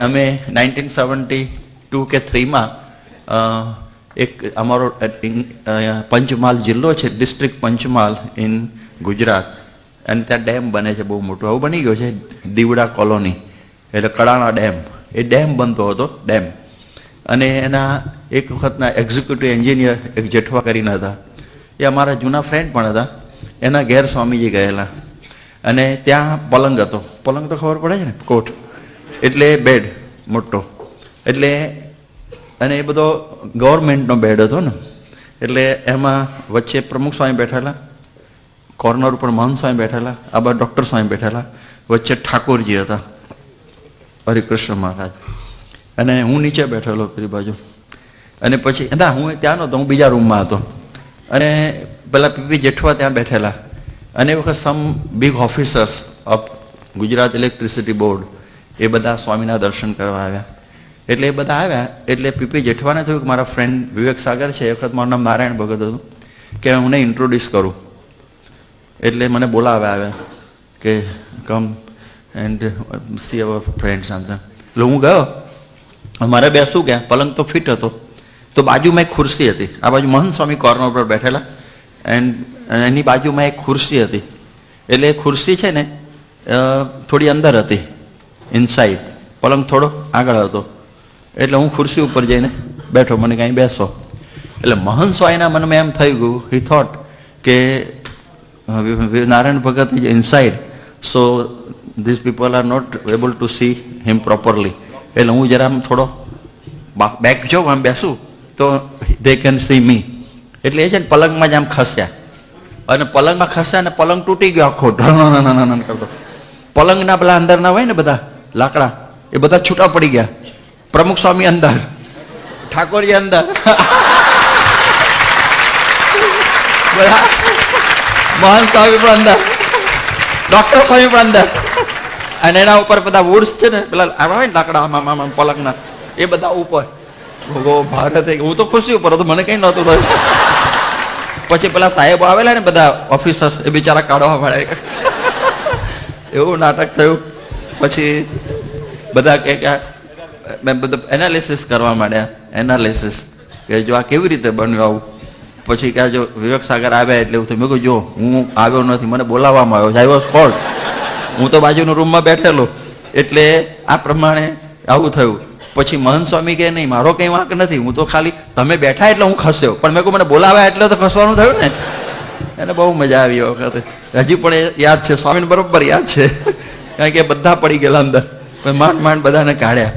અમે 1972 કે 3માં એક અમારો પંચમહાલ જિલ્લો છે, ડિસ્ટ્રિક્ટ પંચમહાલ ઇન ગુજરાત, અને ત્યાં ડેમ બને છે બહુ મોટો. આવું બની ગયો છે દીવડા કોલોની, એટલે કડાણા ડેમ. એ ડેમ બનતો હતો ડેમ. અને એના એક વખતના એક્ઝિક્યુટિવ એન્જિનિયર એક જેઠવા કરીને હતા, એ અમારા જૂના ફ્રેન્ડ પણ હતા. એના ઘેર સ્વામીજી ગયેલા, અને ત્યાં પલંગ હતો. પલંગ તો ખબર પડે છે ને, કોટ એટલે બેડ મોટો. એટલે અને એ બધો ગવર્મેન્ટનો બેડ હતો ને, એટલે એમાં વચ્ચે પ્રમુખ સ્વામી બેઠેલા, કોર્નર ઉપર મહંત સ્વામી બેઠેલા, આ બાજુ ડૉક્ટર સ્વામી બેઠેલા, વચ્ચે ઠાકોરજી હતા, હરિકૃષ્ણ મહારાજ, અને હું નીચે બેઠેલો પેલી બાજુ. અને પછી ના, હું ત્યાં નહોતો, હું બીજા રૂમમાં હતો. અને પેલા પીપી જેઠવા ત્યાં બેઠેલા. અને એ વખત some big officers of Gujarat electricity board એ બધા સ્વામીના દર્શન કરવા આવ્યા. એટલે એ બધા આવ્યા એટલે પીપી જેઠવાને થયું કે મારા ફ્રેન્ડ વિવેક સાગર છે, એ વખત મારું નામ નારાયણ ભગત હતું, કે હું ઇન્ટ્રોડ્યુસ કરું. એટલે મને બોલાવ્યા આવ્યા કે come and see our friends આમ તેમ. એટલે હું ગયો. મારે બેસવું ક્યાં? પલંગ તો ફિટ હતો. તો બાજુમાં એક ખુરશી હતી. આ બાજુ મહંત સ્વામી કોર્નર પર બેઠેલા, એન્ડ એની બાજુમાં એક ખુરશી હતી. એટલે એ ખુરશી છે ને થોડી અંદર હતી, ઇનસાઇડ. પલંગ થોડો આગળ હતો. એટલે હું ખુરશી ઉપર જઈને બેઠો, મને કાંઈ બેસો. એટલે મહંત સ્વામીના મનમાં એમ થઈ ગયું, હી થોટ કે Narayan Bhagat is inside, so this people are not able to see him properly. એટલે હું જરા થોડો બેક જાઉં, આમ બેસું તો દે કેન સી મી. એટલે એ છે ને પલંગમાં જ આમ ખસ્યા, અને પલંગમાં ખસ્યા ને પલંગ તૂટી ગયો આખો, કરતો. પલંગના પેલા અંદરના હોય ને બધા લાકડા, એ બધા છૂટા પડી ગયા. પ્રમુખ સ્વામી અંદર, ઠાકોરજી અંદર, મહંત સ્વામી પણ અંદર, ડોક્ટર સ્વામી પણ અંદર, અને એના ઉપર બધા વુડ્સ છે ને પેલા આવે ને લાકડા આમાં પલંગના, એ બધા ઉપર. ભારત, હું તો ખુશી ઉપર હતો, મને કઈ નહોતું થયું. પછી પેલા સાહેબો આવેલા ને બધા ઓફિસર્સ, એ બિચારા કાઢવા પડે, એવું નાટક થયું. પછી બધા કે બધા એનાલિસિસ કરવા માંડ્યા, એનાલિસિસ કે જો આ કેવી રીતે બન્યું આવું. પછી કે જો વિવેક સાગર આવ્યા એટલે એવું થયું. મેં કહ્યું જો હું આવ્યો નથી, મને બોલાવવામાં આવ્યો છે, આઈ વોઝ કોલ્ડ. હું તો બાજુના રૂમમાં બેઠેલો, એટલે આ પ્રમાણે આવું થયું. પછી મહંત સ્વામી કે નહીં, મારો કંઈ વાંક નથી, હું તો ખાલી તમે બેઠા એટલે હું ખસ્યો, પણ મેં કહું મને બોલાવ્યા એટલે તો ખસવાનું થયું ને. એને બહુ મજા આવી એ વખતે, હજી પણ એ યાદ છે, સ્વામીને બરોબર યાદ છે, કારણ કે બધા પડી ગયેલા અંદર, માંડ માંડ બધાને કાઢ્યા.